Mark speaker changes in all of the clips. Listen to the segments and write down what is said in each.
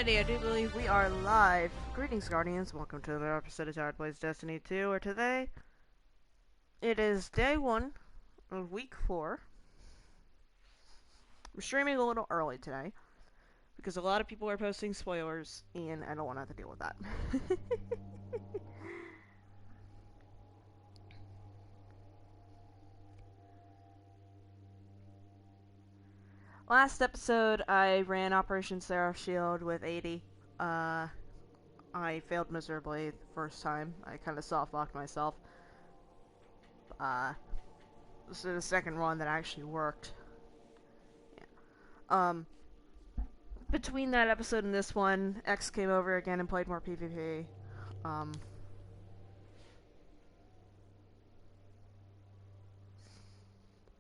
Speaker 1: Alrighty, I do believe we are live. Greetings, Guardians. Welcome to another episode of Todd Plays Destiny 2, where today it is day 1 of week 4. I'm streaming a little early today because a lot of people are posting spoilers, and I don't want to have to deal with that. Last episode, I ran Operation Seraph Shield with 80. I failed miserably the first time. I kind of soft-locked myself. This is the second one that actually worked. Yeah. Between that episode and this one, X came over again and played more PvP.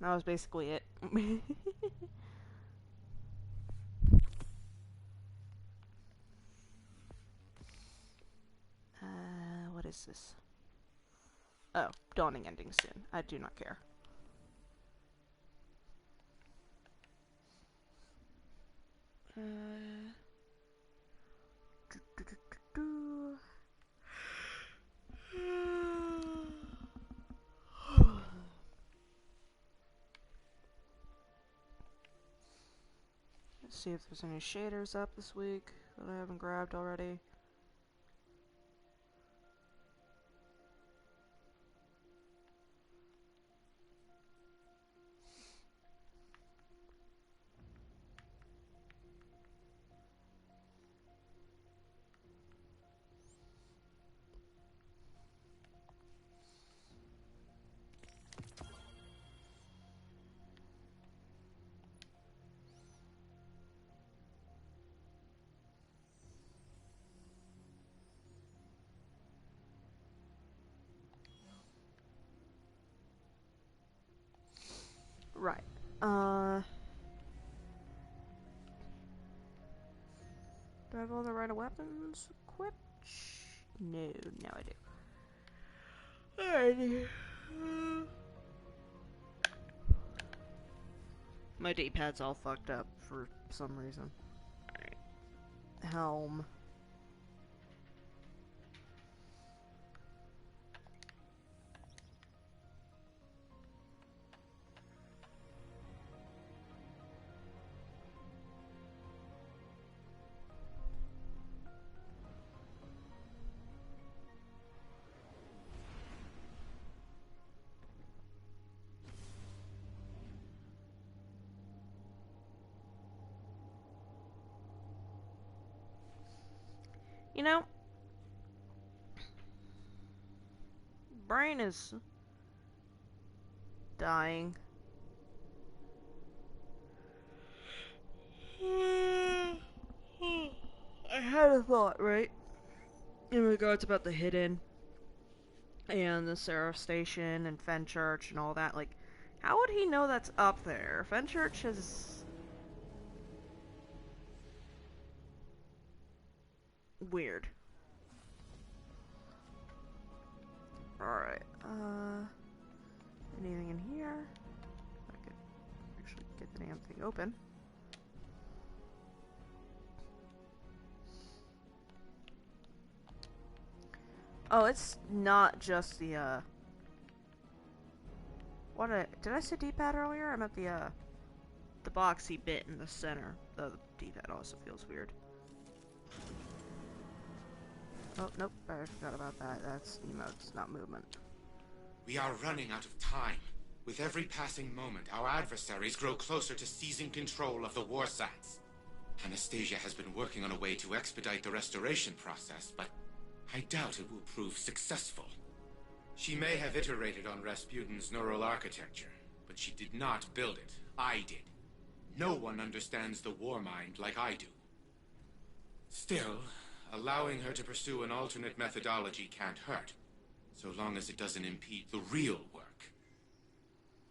Speaker 1: That was basically it. What is this? Oh, dawning ending soon. I do not care. Let's see if there's any shaders up this week that I haven't grabbed already. Right. Do I have all the right weapons equipped? No, now I do. Alrighty. My D-pad's all fucked up for some reason. Alright. Helm. You know, brain is dying. I had a thought, right? In regards about the hidden and the Seraph station and Fenchurch and all that. Like, how would he know that's up there? Fenchurch is weird. Alright, anything in here? I could actually get the damn thing open. Oh, it's not just the, did I say D-pad earlier? I meant the boxy bit in the center. The D-pad also feels weird. Oh, nope, I forgot about that. That's emotes, not movement.
Speaker 2: We are running out of time. With every passing moment, our adversaries grow closer to seizing control of the Warsats. Anastasia has been working on a way to expedite the restoration process, but I doubt it will prove successful. She may have iterated on Rasputin's neural architecture, but she did not build it. I did. No one understands the war mind like I do. Still, allowing her to pursue an alternate methodology can't hurt, so long as it doesn't impede the real work.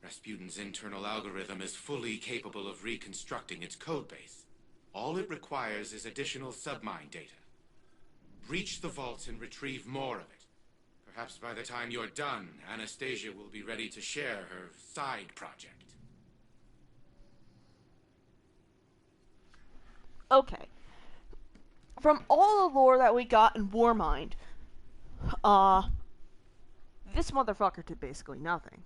Speaker 2: Rasputin's internal algorithm is fully capable of reconstructing its codebase. All it requires is additional submine data. Breach the vaults and retrieve more of it. Perhaps by the time you're done, Anastasia will be ready to share her side project.
Speaker 1: Okay. from all the lore that we got in Warmind, uh, this motherfucker did basically nothing.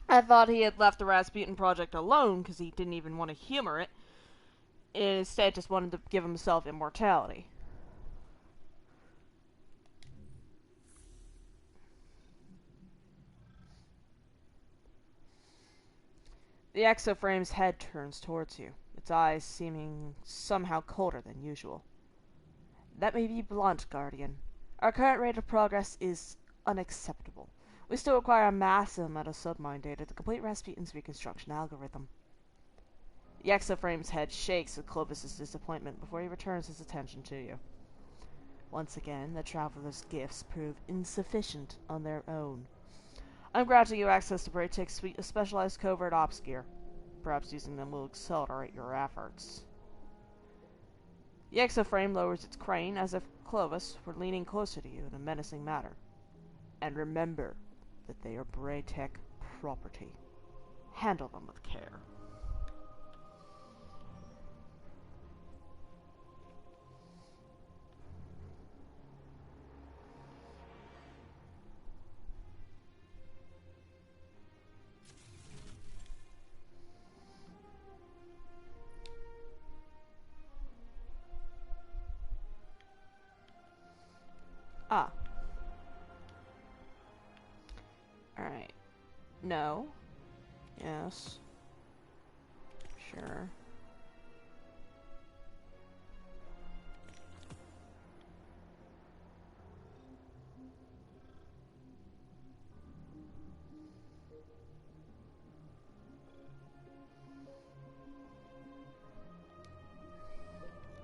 Speaker 1: I thought he had left the Rasputin project alone because he didn't even want to humor it. Instead, just wanted to give himself immortality. The exoframe's head turns towards you, its eyes seeming somehow colder than usual. Let me be blunt, Guardian. Our current rate of progress is unacceptable. We still require a massive amount of submine data to complete Rasputin's reconstruction algorithm. The exoframe's head shakes with Clovis's disappointment before he returns his attention to you. Once again, the Traveler's gifts prove insufficient on their own. I'm granting you access to Braytek's suite of specialized covert ops gear. Perhaps using them will accelerate your efforts. The exoframe lowers its crane as if Clovis were leaning closer to you in a menacing manner. And remember that they are Braytek property. Handle them with care. Ah. Alright. No. Yes. Sure.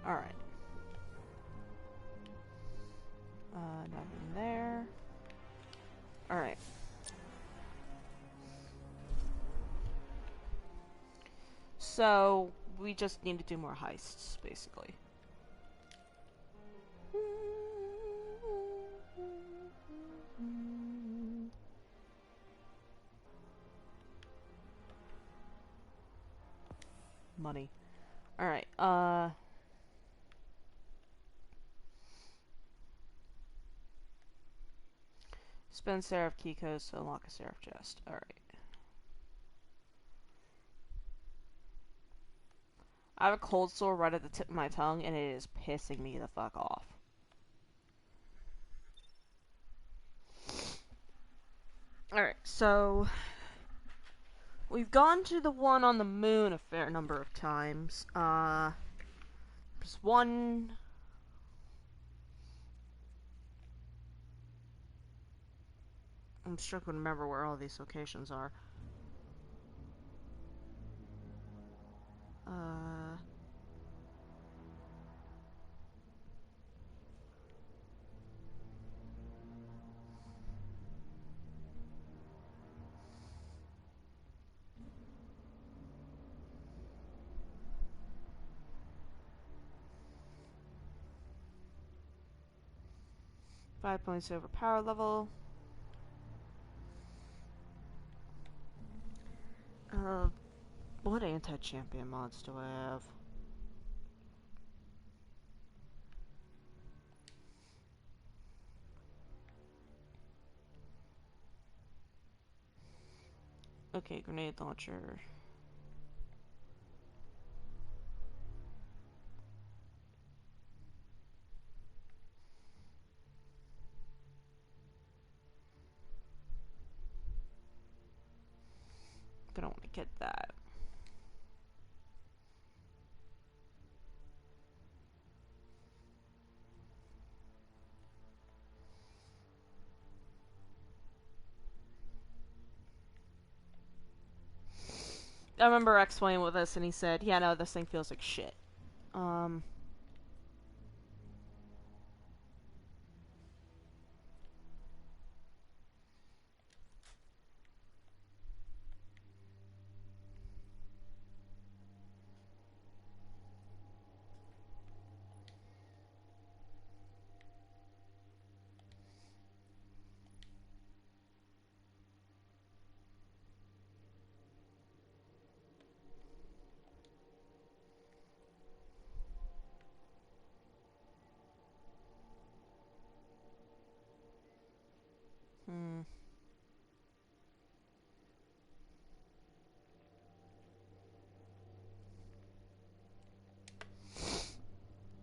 Speaker 1: Alright. Nothing there. Alright. So, we just need to do more heists, basically. Money. Alright, spend Seraph key codes to unlock a Seraph chest. Alright. I have a cold sore right at the tip of my tongue, and it is pissing me the fuck off. Alright, so... we've gone to the one on the moon a fair number of times. There's one... I'm struggling to remember where all these locations are. 5 points over power level. What anti-champion mods do I have? Okay, grenade launcher. I don't want to get that. I remember X playing with us and he said, yeah, no, this thing feels like shit. Hmm.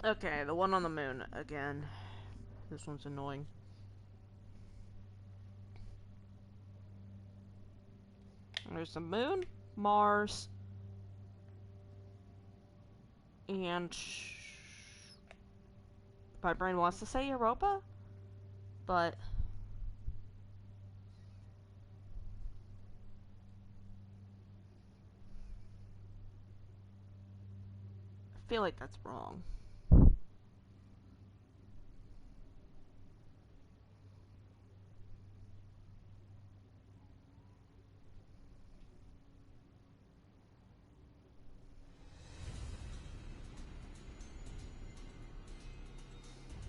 Speaker 1: Okay, the one on the moon again. This one's annoying. There's the moon, Mars, and my brain wants to say Europa, but I feel like that's wrong.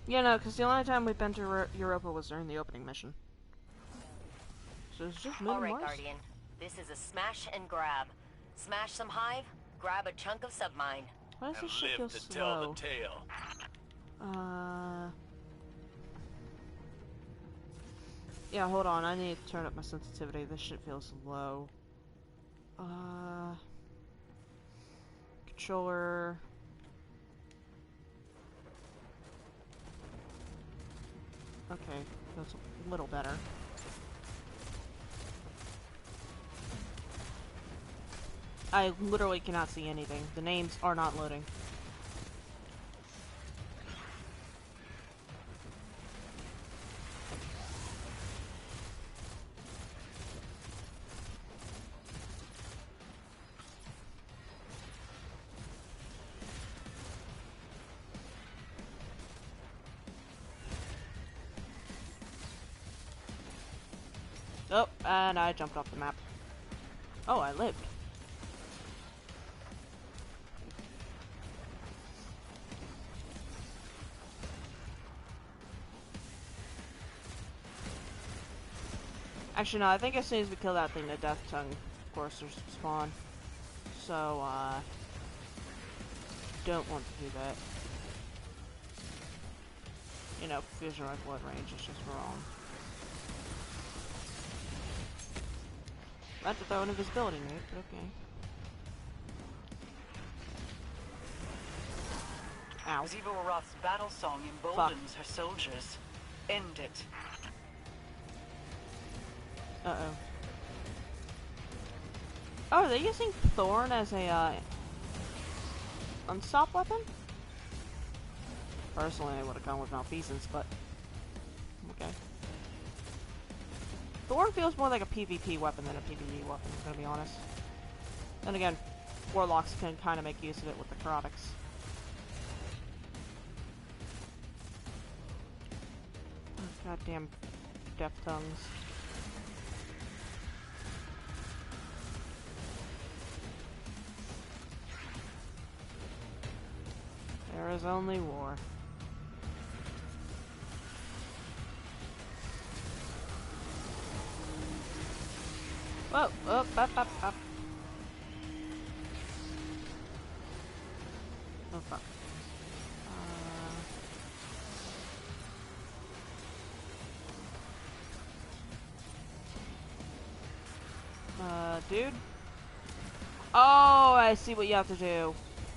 Speaker 1: Yeah, no, because the only time we've been to Europa was during the opening mission. So it's just moon and
Speaker 3: Alright,
Speaker 1: Mars?
Speaker 3: Guardian. This is a smash and grab. Smash some hive, grab a chunk of submine.
Speaker 1: Why does this shit feel slow?
Speaker 4: Tell the tale.
Speaker 1: Yeah, hold on. I need to turn up my sensitivity. This shit feels low. Controller. Okay, feels a little better. I literally cannot see anything. The names are not loading. Oh, and I jumped off the map. Oh, I lived. Actually, no, I think as soon as we kill that thing, the Death Tongue coursers spawn. So, don't want to do that. You know, fusion rifle at range is just wrong. I had to throw an invisibility nade, but okay. Ow.
Speaker 5: Ziva Roth's battle song emboldens her soldiers. End it.
Speaker 1: Uh-oh. Oh, are they using Thorn as a, unstop weapon? Personally, I would have gone with Malfeasance, but... okay. Thorn feels more like a PvP weapon than a PvE weapon, I'm gonna be honest. Then again, Warlocks can kind of make use of it with the Necrotics. Oh, goddamn Death Tongues. There is only war. Whoa, up, up. Oh, fuck. Dude? Oh, I see what you have to do.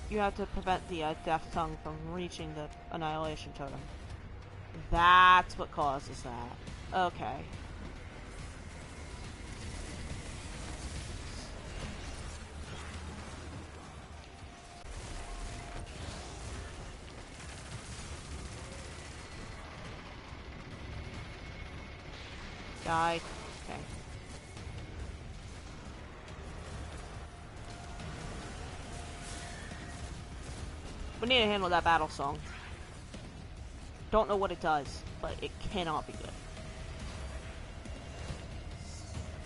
Speaker 1: You have to prevent the Death Tongue from reaching the Annihilation Totem. That's what causes that. Okay. Die. Okay. We need to handle that battle song. Don't know what it does, but it cannot be good.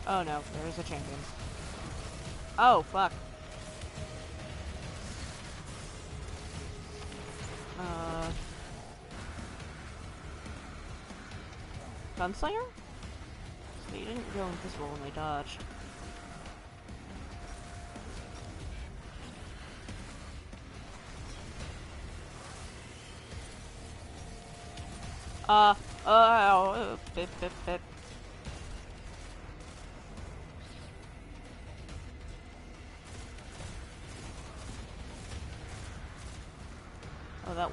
Speaker 1: Oh no, there is a champion. Oh, fuck. Gunslinger? So they didn't go invisible when they dodged. Bit.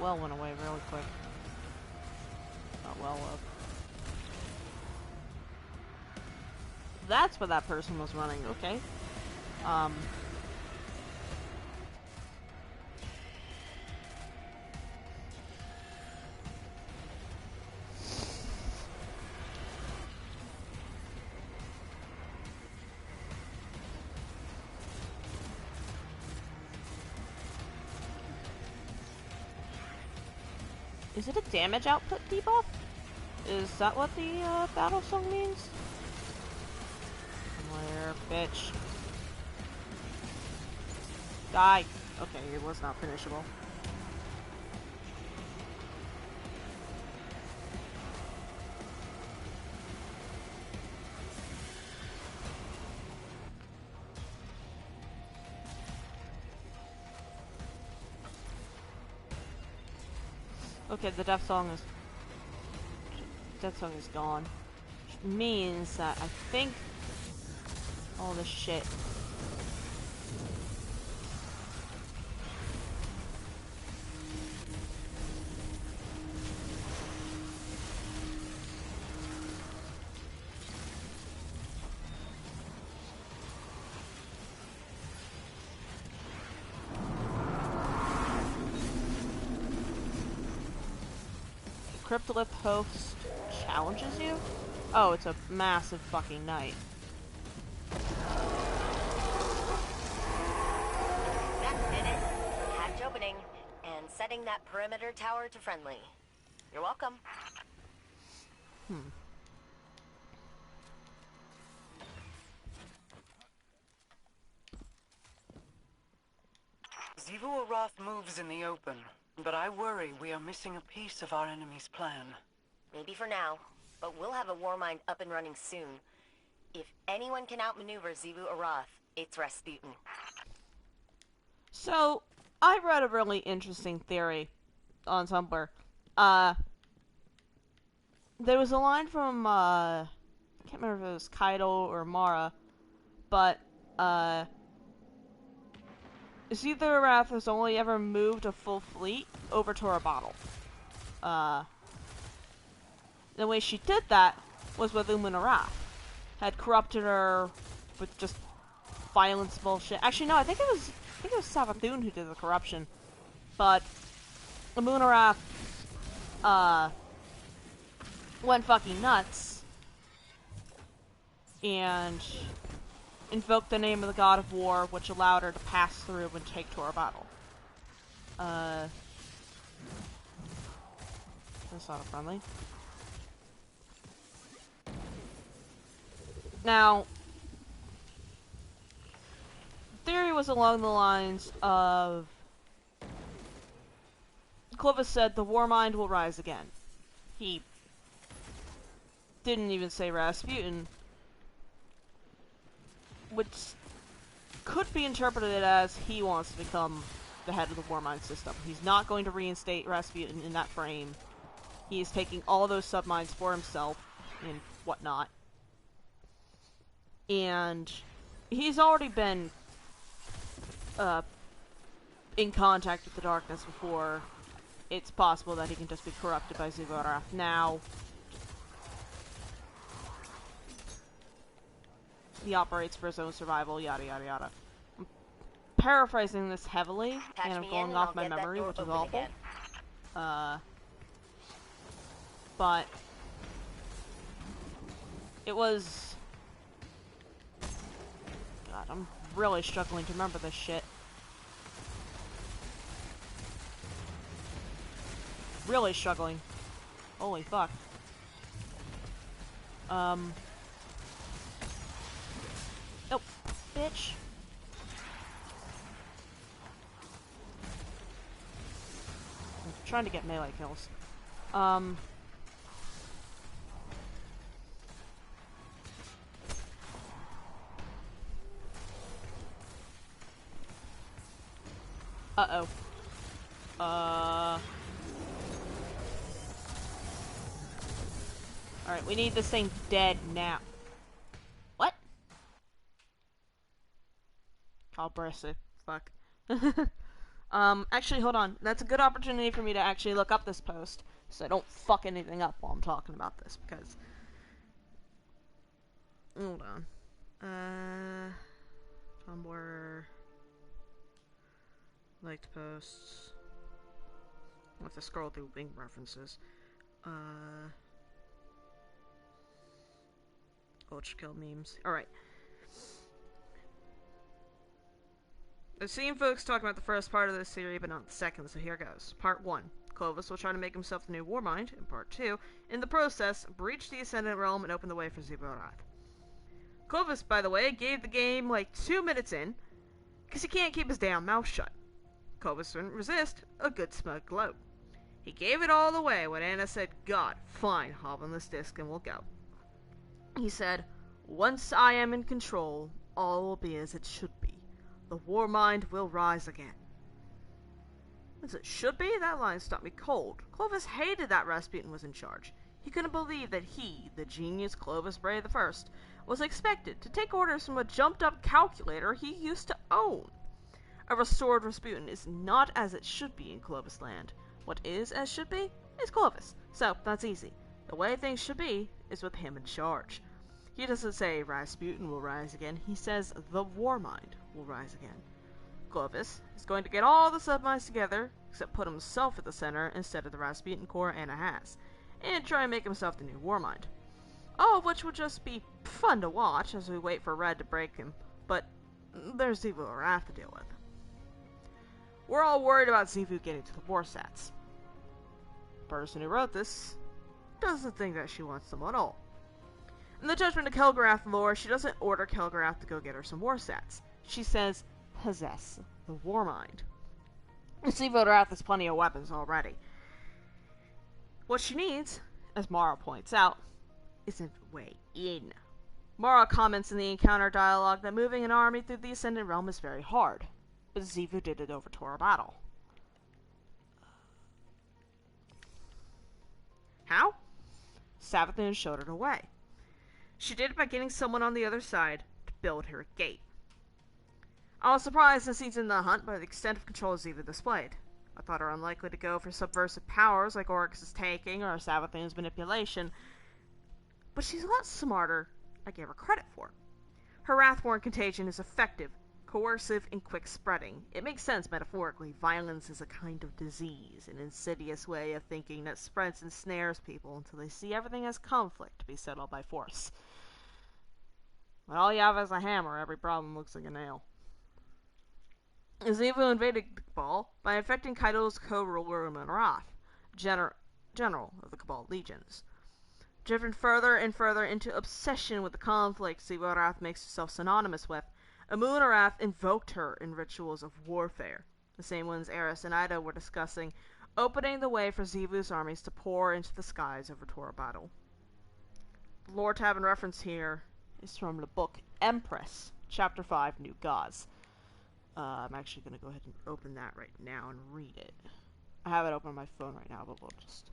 Speaker 1: well went away really quick. Not well up. That's where that person was running, okay. Is it a damage output debuff? Is that what the battle song means? Where, bitch? Die! Okay, it was not finishable. Okay, the death song is gone. Which means that I think all this shit Cryptolith host challenges you? Oh, it's a massive fucking knight.
Speaker 3: That did it. Hatch opening and setting that perimeter tower to friendly. You're welcome.
Speaker 5: Zivu Arath moves in the open, but I worry we are missing a piece of our enemy's plan.
Speaker 3: Maybe for now, but we'll have a Warmind up and running soon. If anyone can outmaneuver Zivu Arath, it's Rasputin.
Speaker 1: So, I read a really interesting theory on Tumblr. There was a line from, I can't remember if it was Kaido or Mara, but, Zivu Arath has only ever moved a full fleet over to her bottle. The way she did that was with Arath. Had corrupted her with just violence bullshit. Actually, no, I think it was Savathun who did the corruption. But Arath, went fucking nuts and invoked the name of the god of war, which allowed her to pass through and take to her bottle. That's not a friendly. Now, theory was along the lines of Clovis said the Warmind will rise again. He didn't even say Rasputin, which could be interpreted as he wants to become the head of the Warmind system. He's not going to reinstate Rasputin in that frame. He is taking all of those submines for himself and whatnot. And he's already been in contact with the darkness before. It's possible that he can just be corrupted by Zivu Arath now. He operates for his own survival, yada yada yada. I'm paraphrasing this heavily, and I'm going off my memory, which is awful. But it was... God, I'm really struggling to remember this shit. Really struggling. Holy fuck. Nope. Bitch. I'm trying to get melee kills. Uh-oh. Alright, we need this thing dead now. What? Calbressa. Fuck. Actually, hold on. That's a good opportunity for me to actually look up this post, so I don't fuck anything up while I'm talking about this, because... Hold on. Tumblr... Liked posts... I'll have to scroll through Bing references. Ultra kill memes. Alright. I've seen folks talk about the first part of this theory, but not the second, so here goes. Part 1. Clovis will try to make himself the new Warmind. And Part 2. In the process, breach the Ascendant Realm and open the way for Xivu-Arath. Clovis, by the way, gave the game like 2 minutes in, because he can't keep his damn mouth shut. Clovis wouldn't resist a good smug gloat. He gave it all away when Anna said, God, fine, hop on this disc and we'll go. He said, once I am in control, all will be as it should be. The Warmind will rise again. As it should be? That line stopped me cold. Clovis hated that Rasputin was in charge. He couldn't believe that he, the genius Clovis Bray I, was expected to take orders from a jumped-up calculator he used to own. A restored Rasputin is not as it should be in Clovis land. What is as should be is Clovis. So, that's easy. The way things should be is with him in charge. He doesn't say Rasputin will rise again, he says the Warmind will rise again. Clovis is going to get all the subminds together, except put himself at the center instead of the Rasputin core Anna has, and try and make himself the new Warmind. All of which will just be fun to watch as we wait for Red to break him, but there's Xivu-Arath to deal with. We're all worried about Xivu getting to the Warsats. The person who wrote this doesn't think that she wants them at all. In the Judgment of Kel'Garath lore, she doesn't order Kel'Garath to go get her some Warsats. She says, possess the Warmind. Xivu-Arath has plenty of weapons already. What she needs, as Mara points out, is a way in. Mara comments in the encounter dialogue that moving an army through the Ascendant Realm is very hard, but Xivu did it over Tora Battle. How? Savathun showed her the way. She did it by getting someone on the other side to build her a gate. I was surprised in Season the Hunt by the extent of control Xivu displayed. I thought her unlikely to go for subversive powers like Oryx's taking or Savathun's manipulation, but she's a lot smarter I gave her credit for. Her Wrathborn contagion is effective, coercive, and quick-spreading. It makes sense metaphorically. Violence is a kind of disease, an insidious way of thinking that spreads and snares people until they see everything as conflict to be settled by force. When all you have is a hammer, every problem looks like a nail. Xivu invaded the Cabal by infecting Kaido's co-ruler Amun-Ra, general of the Cabal legions. Driven further and further into obsession with the conflict Xivu-Arath makes herself synonymous with, Amun-Ra invoked her in rituals of warfare, the same ones Eris and Ida were discussing, opening the way for Xivu's armies to pour into the skies over Tora Battle. The lore tab in reference here is from the book Empress, Chapter 5, New Gods. I'm actually going to go ahead and open that right now and read it. I have it open on my phone right now, but we'll just...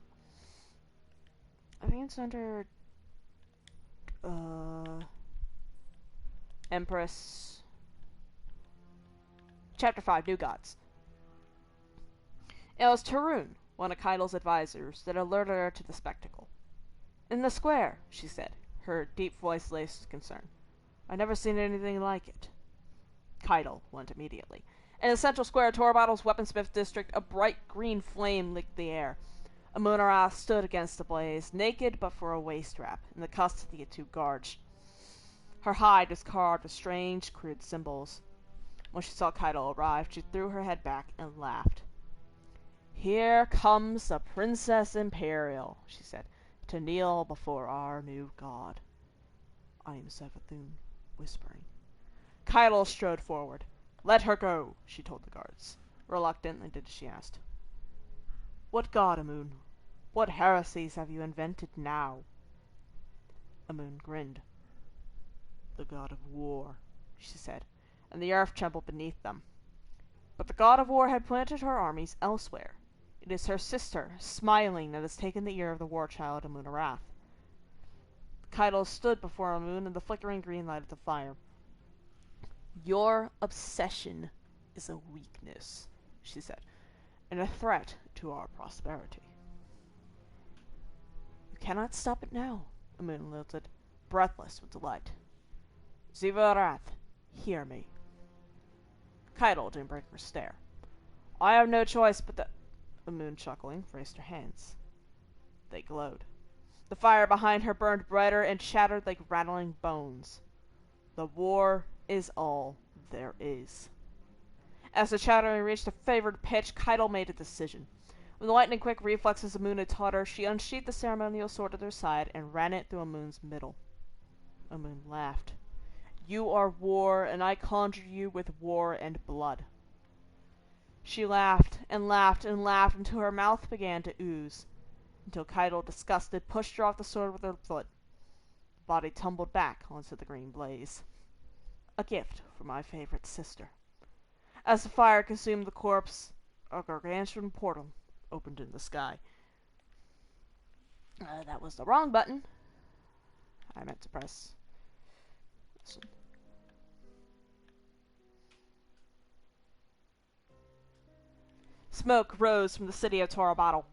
Speaker 1: I think it's under... Empress... Chapter 5, New Gods. It was Tarun, one of Kaido's advisors, that alerted her to the spectacle. In the square, she said, her deep voice laced with concern. I've never seen anything like it. Kaido went immediately. In the central square of Tora Battle's weaponsmith district, a bright green flame licked the air. Amun-Ra stood against the blaze, naked but for a waist wrap, in the custody of 2 guards. Her hide was carved with strange, crude symbols. When she saw Kaido arrive, she threw her head back and laughed. Here comes the Princess Imperial, she said, to kneel before our new god. I am Savathun, whispering. Kaido strode forward. Let her go, she told the guards. Reluctantly did as she asked. What god, Amun? What heresies have you invented now? Amun grinned. The god of war, she said, and the earth trembled beneath them. But the god of war had planted her armies elsewhere. It is her sister, smiling, that has taken the ear of the war child Amun-Ra. Kaido stood before Amun in the flickering green light of the fire. Your obsession is a weakness, she said, and a threat to our prosperity. You cannot stop it now, Amun lilted, breathless with delight. Xivu Arath, hear me. Keitel didn't break her stare. I have no choice but that... Amun, chuckling, raised her hands. They glowed. The fire behind her burned brighter and shattered like rattling bones. The war is all there is. As the chattering reached a favored pitch, Keitel made a decision. With the lightning-quick reflexes Amun had taught her, she unsheathed the ceremonial sword at her side and ran it through Amun's middle. Amun laughed. You are war, and I conjure you with war and blood. She laughed and laughed and laughed until her mouth began to ooze, until Keitel, disgusted, pushed her off the sword with her foot. The body tumbled back onto the green blaze. A gift for my favorite sister. As the fire consumed the corpse, a gargantuan portal opened in the sky. That was the wrong button. I meant to press this one. Smoke rose from the city of Torabottle.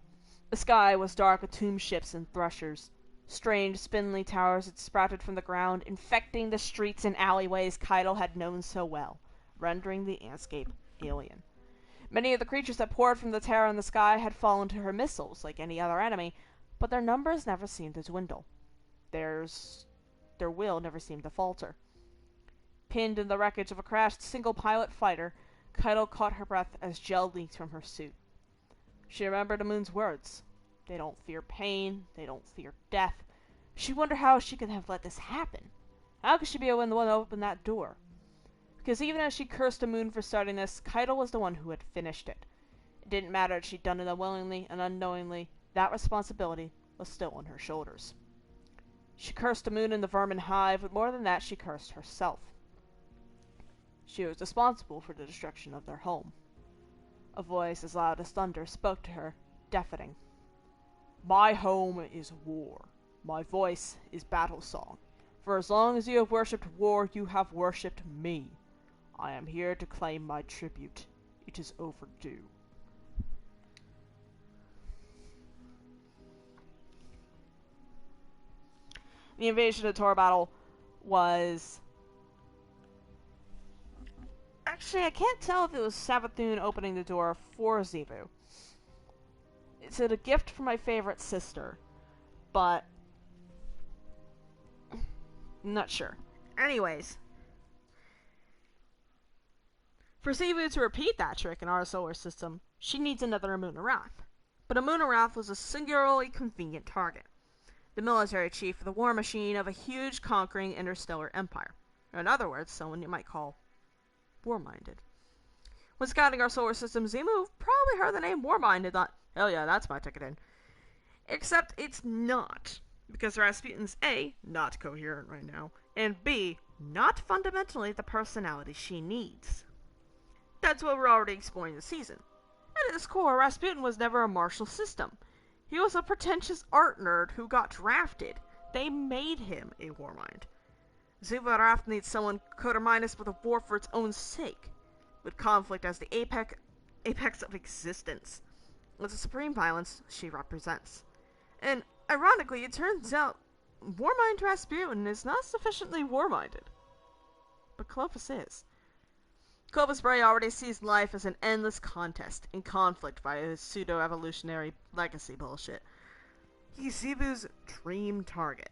Speaker 1: The sky was dark with tomb ships and threshers. Strange, spindly towers had sprouted from the ground, infecting the streets and alleyways Keitel had known so well, rendering the landscape alien. Many of the creatures that poured from the terror in the sky had fallen to her missiles, like any other enemy, but their numbers never seemed to dwindle. Their will never seemed to falter. Pinned in the wreckage of a crashed single-pilot fighter, Keitel caught her breath as gel leaked from her suit. She remembered Amun's words. They don't fear pain, they don't fear death. She wondered how she could have let this happen. How could she be the one to open that door? Because even as she cursed Amun for starting this, Keitel was the one who had finished it. It didn't matter if she'd done it unwillingly and unknowingly, that responsibility was still on her shoulders. She cursed Amun and the vermin hive, but more than that, she cursed herself. She was responsible for the destruction of their home. A voice as loud as thunder spoke to her, deafening. My home is war. My voice is battle song. For as long as you have worshipped war, you have worshipped me. I am here to claim my tribute. It is overdue. The invasion of Torabottle was... Actually, I can't tell if it was Savathun opening the door for Xivu. It said a gift from my favorite sister, but I'm not sure. Anyways, for Xivu to repeat that trick in our solar system, she needs another Amun Arath. But Amun Arath was a singularly convenient target. The military chief of the war machine of a huge conquering interstellar empire. Or in other words, someone you might call war-minded. When scouting our solar system, Xivu probably heard the name war-minded and thought, hell yeah, that's my ticket in. Except it's not. Because Rasputin's A, not coherent right now, and B, not fundamentally the personality she needs. That's what we're already exploring this season. At its core, Rasputin was never a martial system. He was a pretentious art nerd who got drafted. They made him a warmind. Xivu Arath needs someone coterminous with a war for its own sake, with conflict as the apex of existence, with the supreme violence she represents. And, ironically, it turns out Warmind Rasputin is not sufficiently war-minded. But Clovis is. Clovis Bray already sees life as an endless contest and conflict via his pseudo-evolutionary legacy bullshit. He's Xivu's dream target.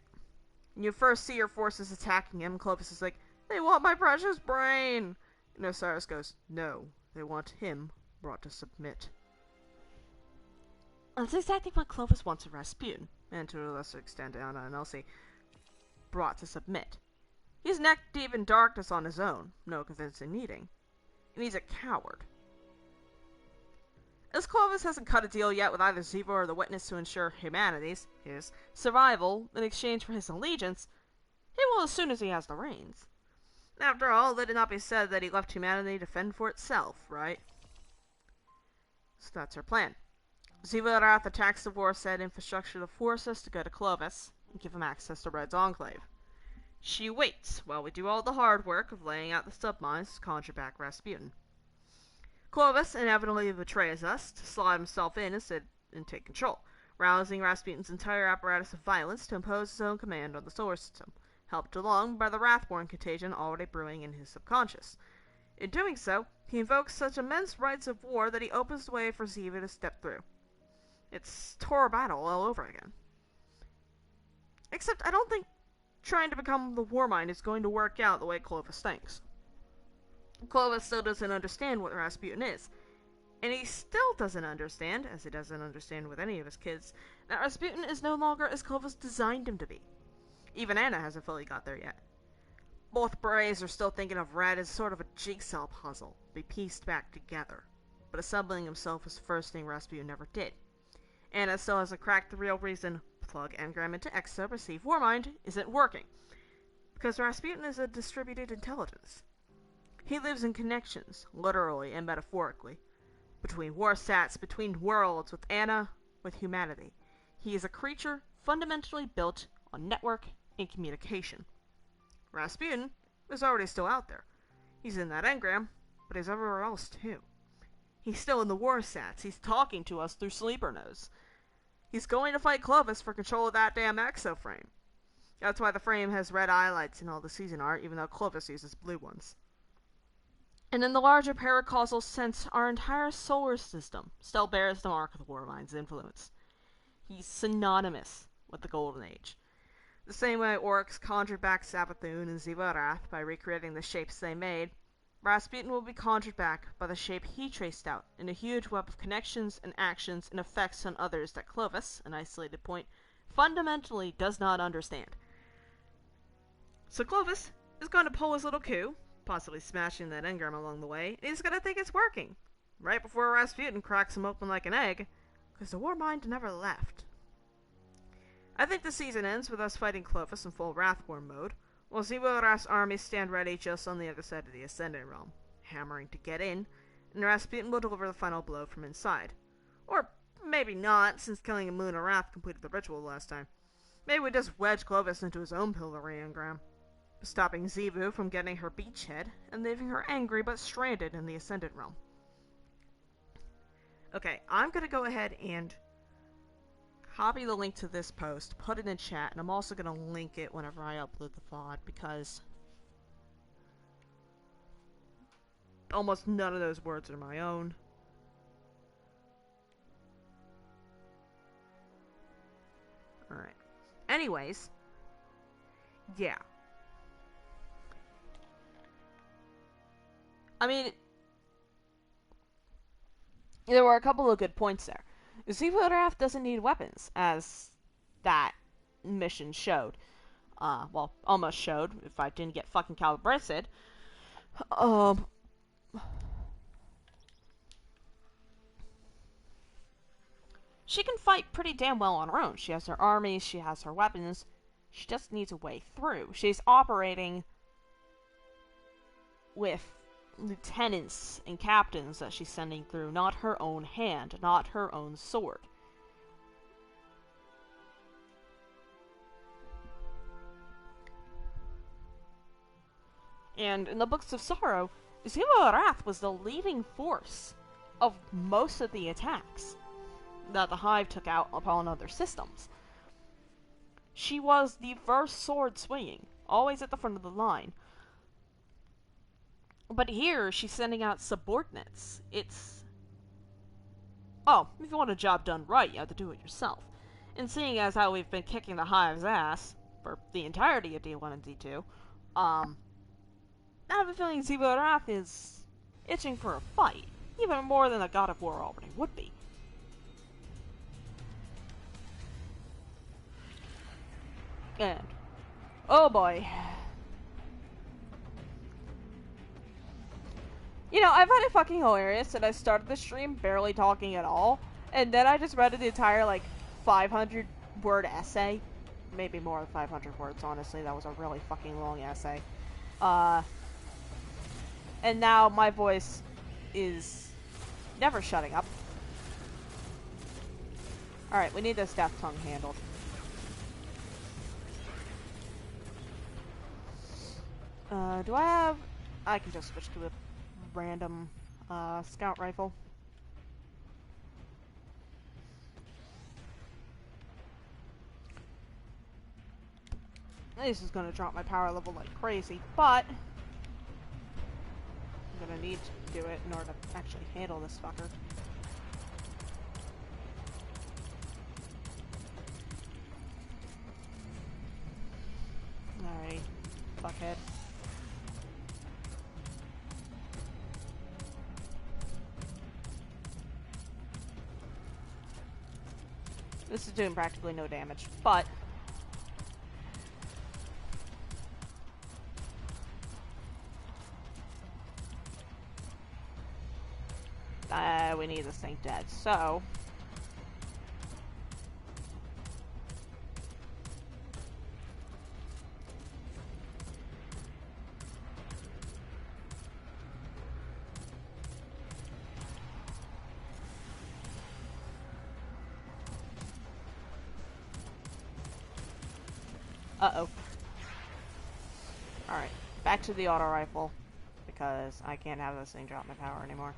Speaker 1: When you first see your forces attacking him, Clovis is like, they want my precious brain! And Osiris goes, no, they want him brought to submit. That's exactly what Clovis wants of Rasputin, and to a lesser extent Anna and Elsie, brought to submit. He's neck deep in darkness on his own, no convincing needing. And he's a coward. As Clovis hasn't cut a deal yet with either Xivu or the Witness to ensure humanity's, his, survival in exchange for his allegiance, he will as soon as he has the reins. After all, let it not be said that he left humanity to fend for itself, right? So that's her plan. Xivu Arath attacks the Warsat infrastructure to force us to go to Clovis and give him access to Red's Enclave. She waits while we do all the hard work of laying out the submines to conjure back Rasputin. Clovis inevitably betrays us to slot himself in instead and take control, rousing Rasputin's entire apparatus of violence to impose his own command on the solar system, helped along by the Wrathborn contagion already brewing in his subconscious. In doing so, he invokes such immense rites of war that he opens the way for Ziva to step through. It's Tor battle all over again. Except I don't think trying to become the Warmind is going to work out the way Clovis thinks. Clovis still doesn't understand what Rasputin is. And he still doesn't understand, as he doesn't understand with any of his kids, that Rasputin is no longer as Clovis designed him to be. Even Anna hasn't fully got there yet. Both Berets are still thinking of Red as sort of a jigsaw puzzle, to be pieced back together. But assembling himself was the first thing Rasputin ever did. Anna still hasn't cracked the real reason plug engram into Exo receive Warmind isn't working. Because Rasputin is a distributed intelligence. He lives in connections, literally and metaphorically. Between Warsats, between worlds, with Anna, with humanity. He is a creature fundamentally built on network and communication. Rasputin is already still out there. He's in that engram, but he's everywhere else too. He's still in the Warsats. He's talking to us through Sleeper Nose. He's going to fight Clovis for control of that damn exo frame. That's why the frame has red highlights in all the season art, even though Clovis uses blue ones. And in the larger paracausal sense, our entire solar system still bears the mark of the Warmind's influence. He's synonymous with the Golden Age. The same way Oryx conjured back Savathun and Ziva-Wrath by recreating the shapes they made, Rasputin will be conjured back by the shape he traced out in a huge web of connections and actions and effects on others that Clovis, an isolated point, fundamentally does not understand. So Clovis is going to pull his little coup, possibly smashing that engram along the way, and he's going to think it's working, right before Rasputin cracks him open like an egg, because the Warmind never left. I think the season ends with us fighting Clovis in full Wrathborn mode, while Ziva-Wrath's armies stand ready just on the other side of the Ascendant Realm, hammering to get in, and Rasputin will deliver the final blow from inside. Or maybe not, since killing a Moon of Wrath completed the ritual last time. Maybe we just wedge Clovis into his own pillory engram, stopping Zivu from getting her beachhead, and leaving her angry but stranded in the Ascendant Realm. Okay, I'm gonna go ahead and copy the link to this post, put it in chat, and I'm also gonna link it whenever I upload the VOD, because almost none of those words are my own. Alright. Anyways, yeah. I mean, there were a couple of good points there. Ziva-Wrath doesn't need weapons, as that mission showed. Well, almost showed, if I didn't get fucking calibrested. She can fight pretty damn well on her own. She has her armies, she has her weapons. She just needs a way through. She's operating with lieutenants and captains that she's sending through, not her own hand, not her own sword. And in the Books of Sorrow, Ziva-Wrath was the leading force of most of the attacks that the Hive took out upon other systems. She was the first sword swinging, always at the front of the line. But here, she's sending out subordinates. It's... oh, if you want a job done right, you have to do it yourself. And seeing as how we've been kicking the Hive's ass for the entirety of D1 and D2, I have a feeling Ziva-Wrath is itching for a fight, even more than the God of War already would be. And, oh boy. You know, I find it fucking hilarious that I started the stream barely talking at all, and then I just read the entire, like, 500-word essay. Maybe more than 500 words, honestly. That was a really fucking long essay. And now my voice is never shutting up. Alright, we need this death tongue handled. Do I have... I can just switch to a random Scout rifle. This is gonna drop my power level like crazy, but I'm gonna need to do it in order to actually handle this fucker. Alright, fuckhead. This is doing practically no damage, but we need this thing dead, so uh-oh. Alright, back to the auto rifle, because I can't have this thing drop my power anymore.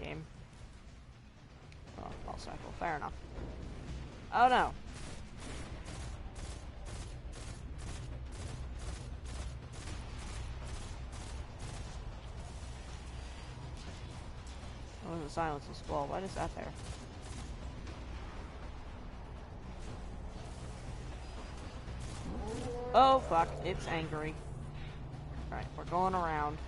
Speaker 1: Game. Oh, pulse rifle, fair enough. Oh no. It wasn't silence the squall. What is that there? Oh fuck, it's angry. Alright, we're going around.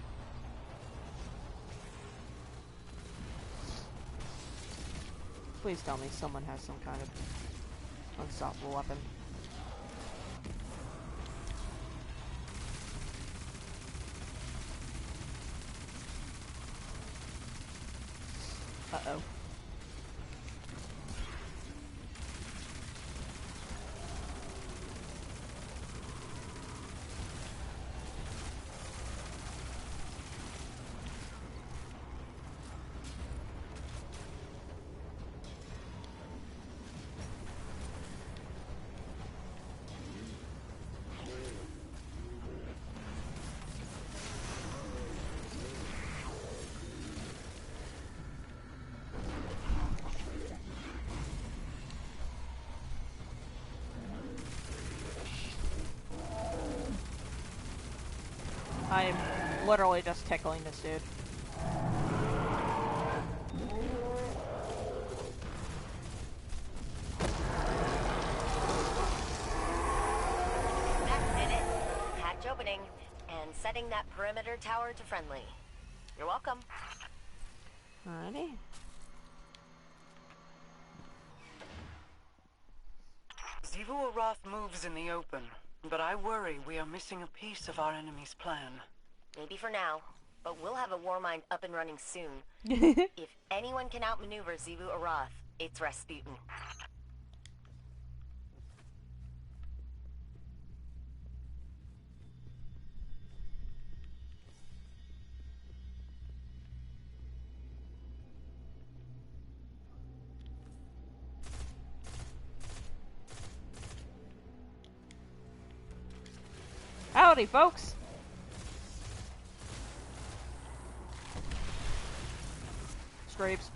Speaker 1: Please tell me someone has some kind of unstoppable weapon. Uh-oh. I am literally just tickling this dude.
Speaker 3: That did it. Hatch opening and setting that perimeter tower to friendly. You're welcome.
Speaker 1: Alrighty.
Speaker 5: Zivu Arath moves in the open, but I worry we are missing a piece of our enemy's plan.
Speaker 3: Maybe for now, but we'll have a Warmind up and running soon. If anyone can outmaneuver Zivu Arath, it's Rasputin.
Speaker 1: Howdy, folks! Scrapes.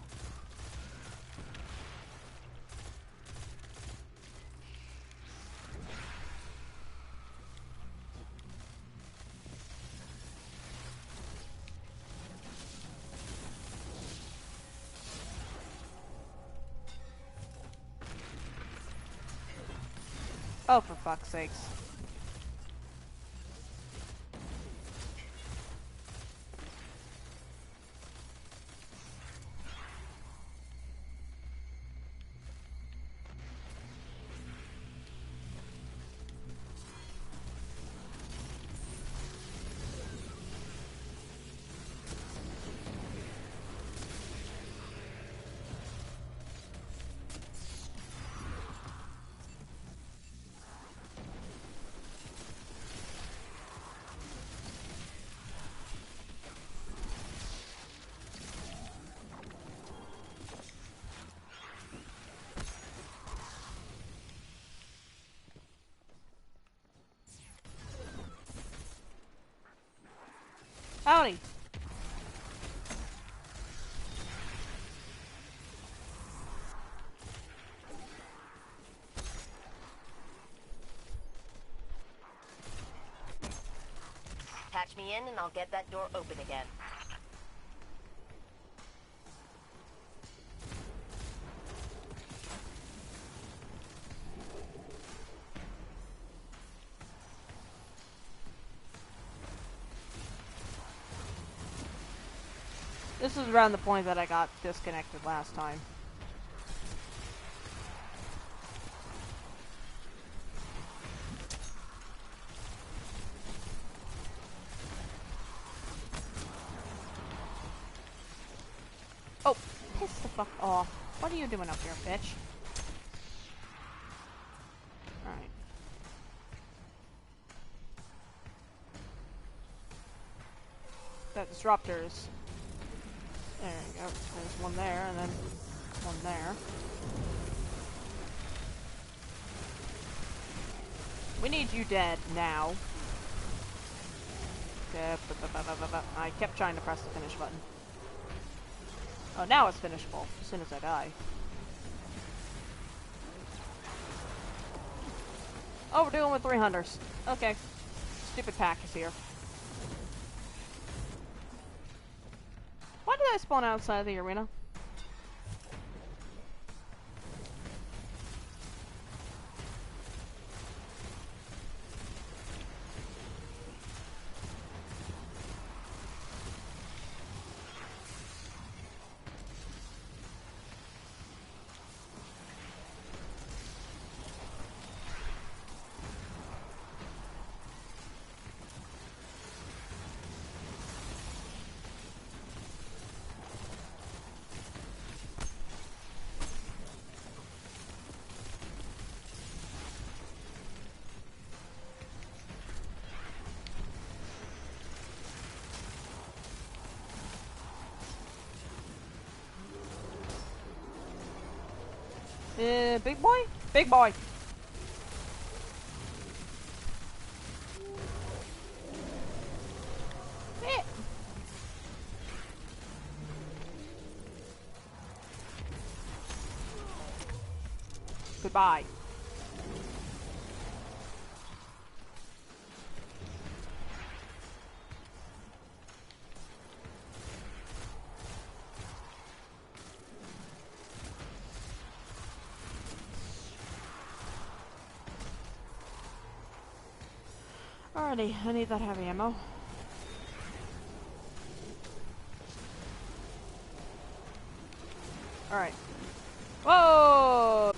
Speaker 1: Oh, for fuck's sakes. howdy.
Speaker 3: Patch me in and I'll get that door open again.
Speaker 1: This is around the point that I got disconnected last time. Oh, piss the fuck off. What are you doing up here, bitch? Alright. That disruptor's... There you go. There's one there, and then one there. We need you dead now. I kept trying to press the finish button. Oh, now it's finishable, as soon as I die. Oh, we're doing with 300s. Okay. Stupid pack is here. Why did I spawn outside the arena? Big boy? Big boy! Eh. Goodbye. Alrighty, I need that heavy ammo. Alright. Whoa!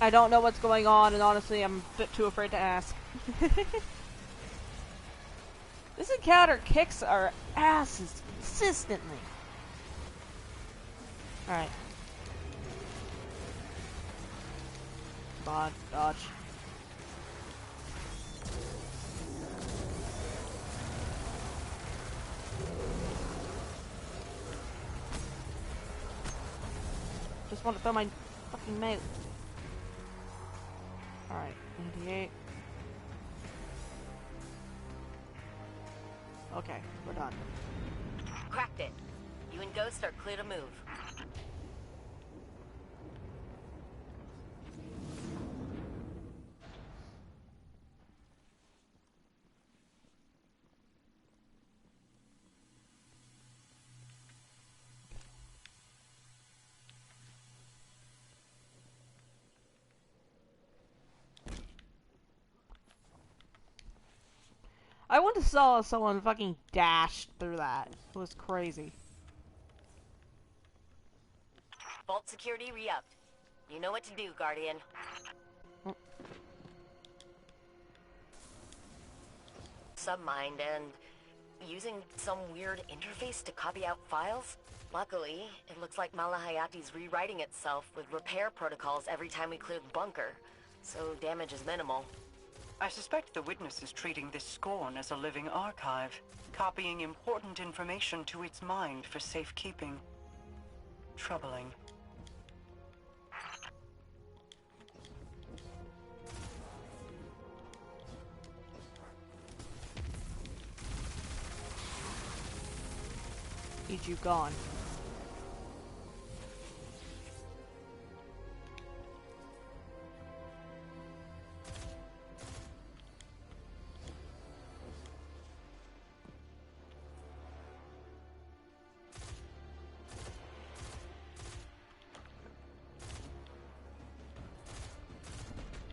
Speaker 1: I don't know what's going on, and honestly, I'm a bit too afraid to ask. This encounter kicks our asses consistently. Alright. Come on, dodge. Just want to throw my fucking mate. Alright, 88. Okay, we're done.
Speaker 3: Cracked it. You and Ghost are clear to move.
Speaker 1: I went to saw someone fucking dashed through that. It was crazy.
Speaker 3: Vault security re-upped. You know what to do, Guardian.
Speaker 1: Oh.
Speaker 3: Submind and using some weird interface to copy out files? Luckily, it looks like Malahayati's rewriting itself with repair protocols every time we clear the bunker, so damage is minimal.
Speaker 5: I suspect the witness is treating this scorn as a living archive, copying important information to its mind for safekeeping. Troubling.
Speaker 1: Need you gone.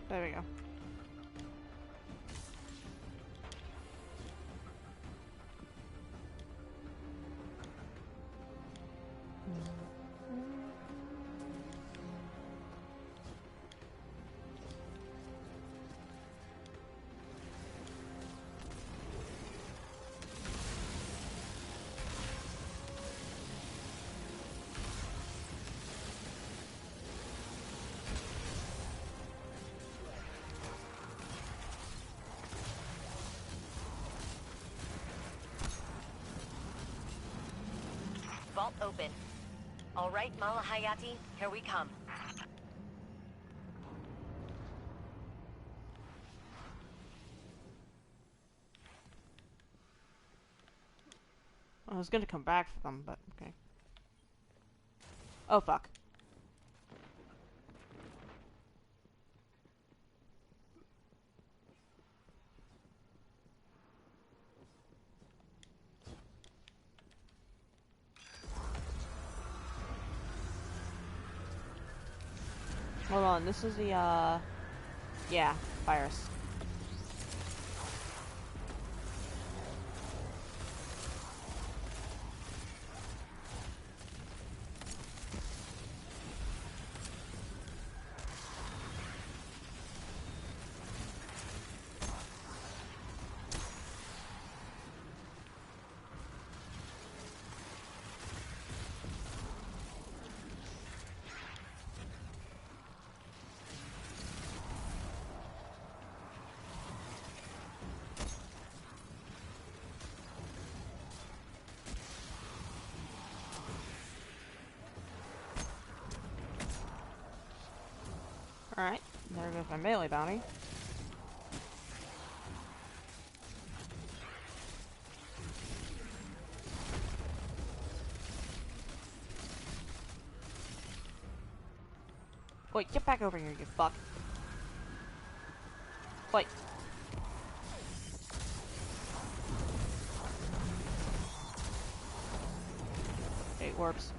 Speaker 1: There we go.
Speaker 3: Vault open. All right, Malahayati, here we come.
Speaker 1: I was gonna come back for them, but okay. Oh, fuck. Hold on, this is the, yeah, virus. Alright, there goes my melee bounty. Wait, get back over here, you fuck. Wait. It works.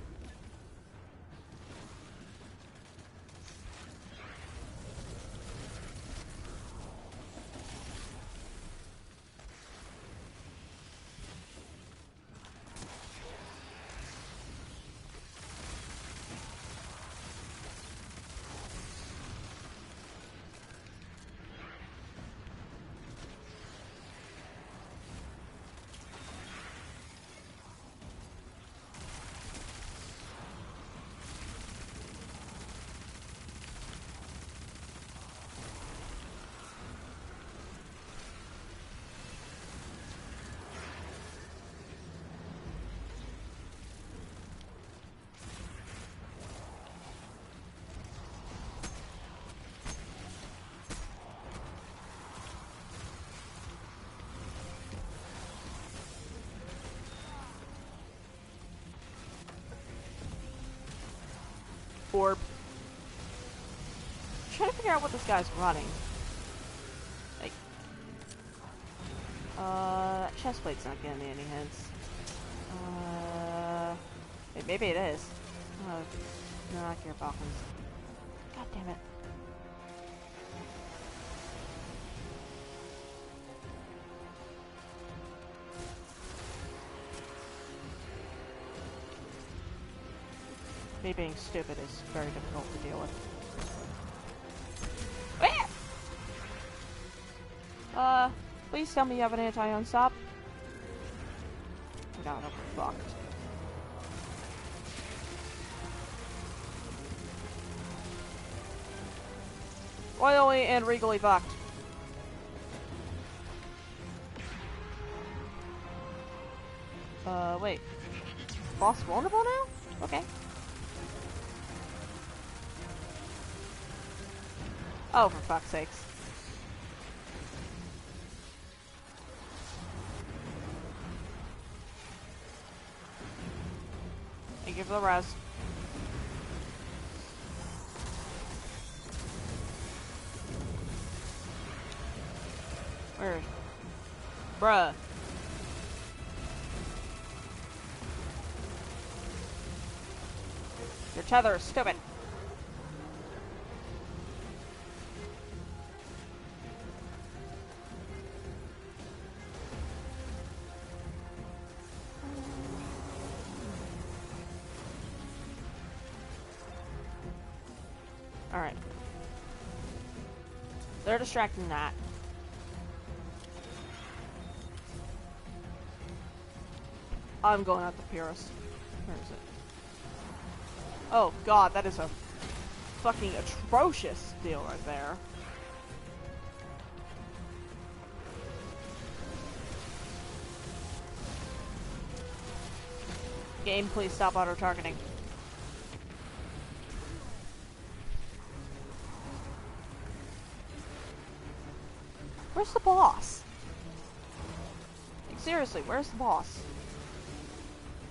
Speaker 1: Orb. I'm trying to figure out what this guy's running. Like, that chest plate's not giving me any hints. Maybe it is. No, not Gear Balkans. God damn it. Me being stupid is very difficult to deal with. Please tell me you have an anti-ion stop. Oh god, I'm fucked. Royally and regally fucked. Wait. Boss vulnerable now? Okay. Oh, for fuck's sakes. Thank you for the res. Where? Bruh. Your tether is stupid. Alright. They're distracting that. I'm going at the Purist. Where is it? Oh god, that is a fucking atrocious deal right there. Game, please stop auto-targeting. Where's the boss? Like, seriously, where's the boss?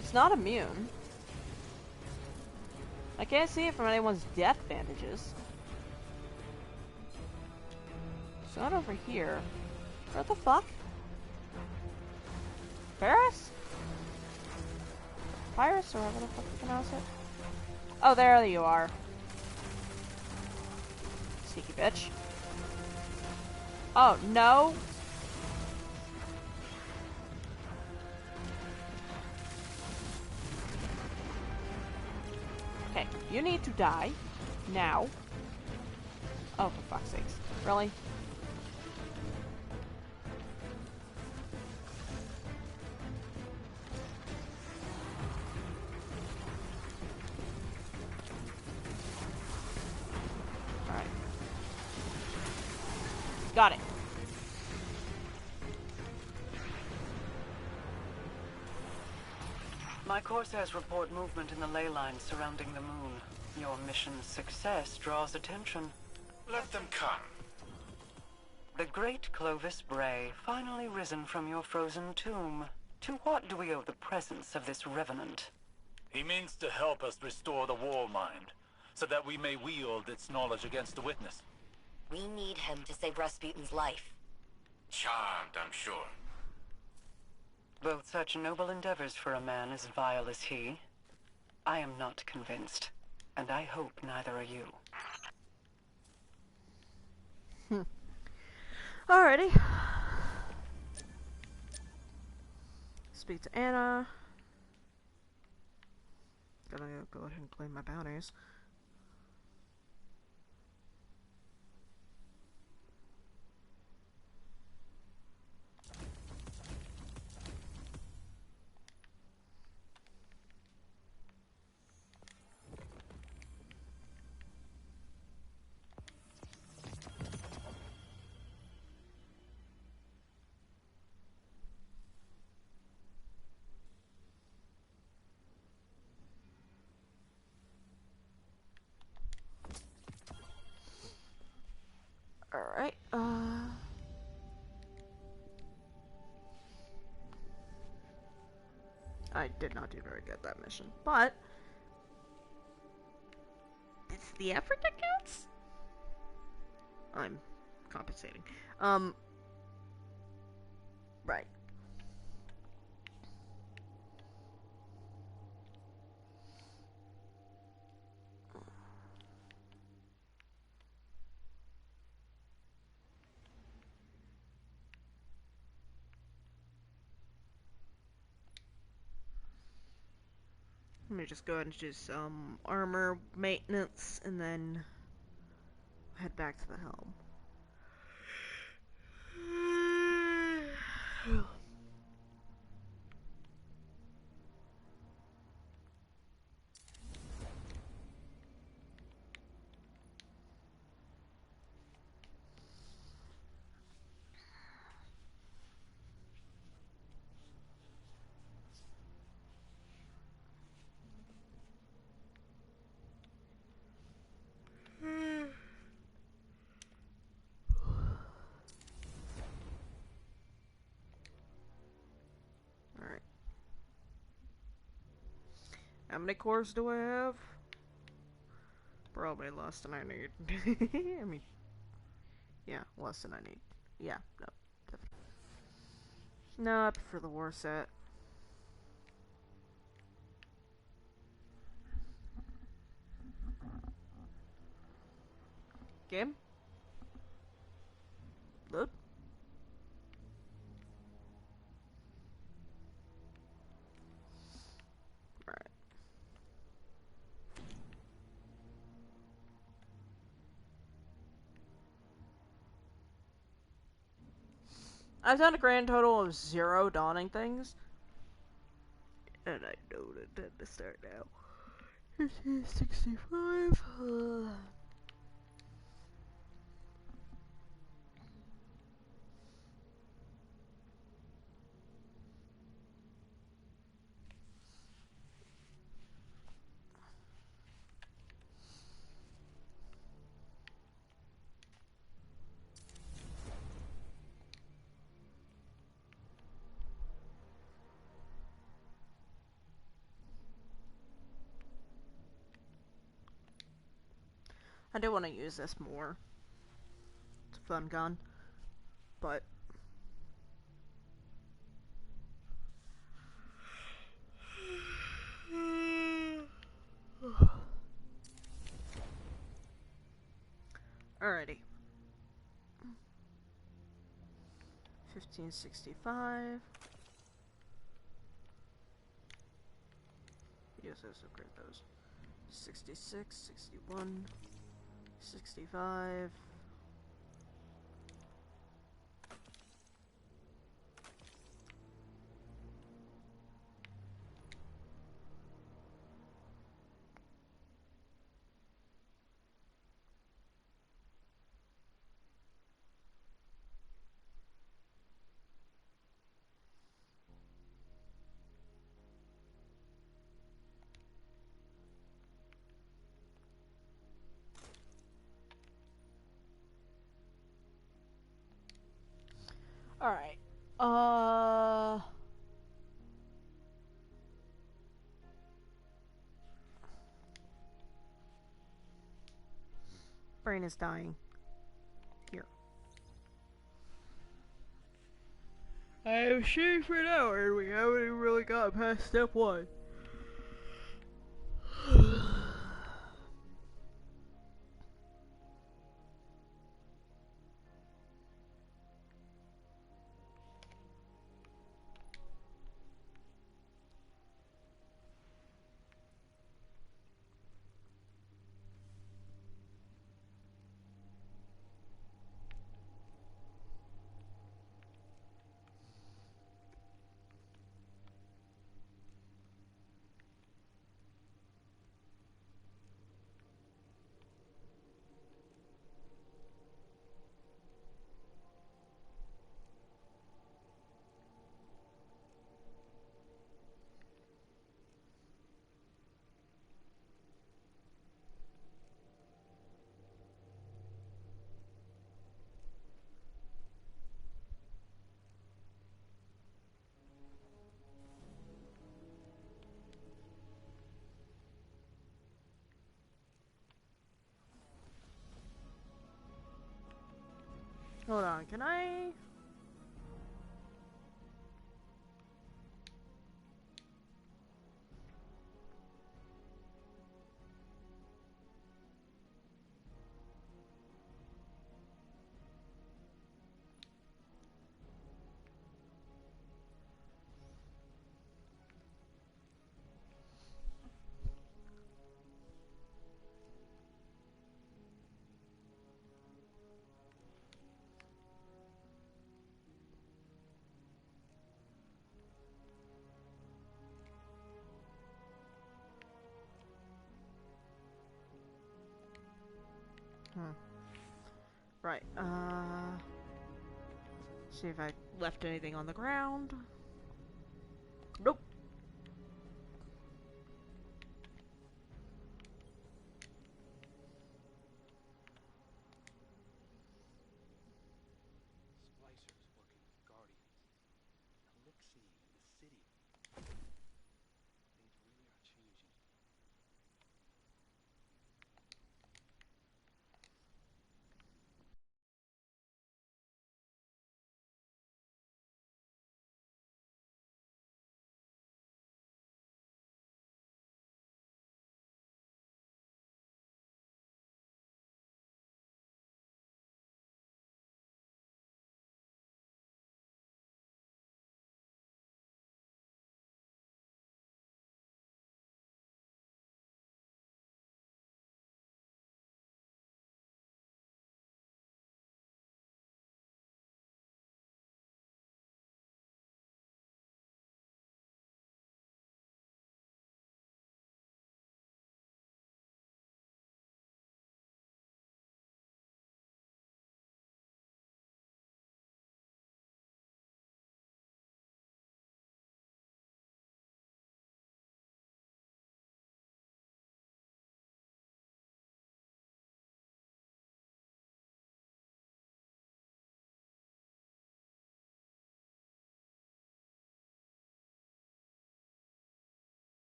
Speaker 1: It's not immune. I can't see it from anyone's death bandages. It's not over here. What the fuck? Paris? Pyrus, or whatever the fuck you pronounce it? Oh, there you are. Sneaky bitch. Oh, no! Okay, you need to die. Now. Oh, for fuck's sakes. Really? Alright. Got it.
Speaker 5: My Corsairs report movement in the ley lines surrounding the moon. Your mission's success draws attention.
Speaker 2: Let them come.
Speaker 5: The great Clovis Bray, finally risen from your frozen tomb. To what do we owe the presence of this revenant?
Speaker 4: He means to help us restore the Wall Mind, so that we may wield its knowledge against the Witness.
Speaker 3: We need him to save Rasputin's life.
Speaker 2: Charmed, I'm sure.
Speaker 5: Both such noble endeavors for a man as vile as he. I am not convinced, and I hope neither are you.
Speaker 1: Alrighty. Speak to Anna. Gonna go ahead and claim my bounties. Alright, I did not do very good at that mission, but it's the effort that counts? I'm compensating. Right. Let me just go ahead and do some armor maintenance and then head back to the helm. How many cores do I have? Probably less than I need. I mean, yeah, less than I need. Yeah, no, definitely. No, I prefer the Warsat. Game? Load? Alright. I've done a grand total of 0 dawning things. And I don't intend to start now. 65. I do want to use this more. It's a fun gun. But alrighty. 1565. Yes, let's upgrade those. 66, 61, 65. Alright. Brain is dying. Here. I am shooting for an hour and we haven't even really gotten past step 1. Hold on, can I? Right, see if I left anything on the ground. Nope.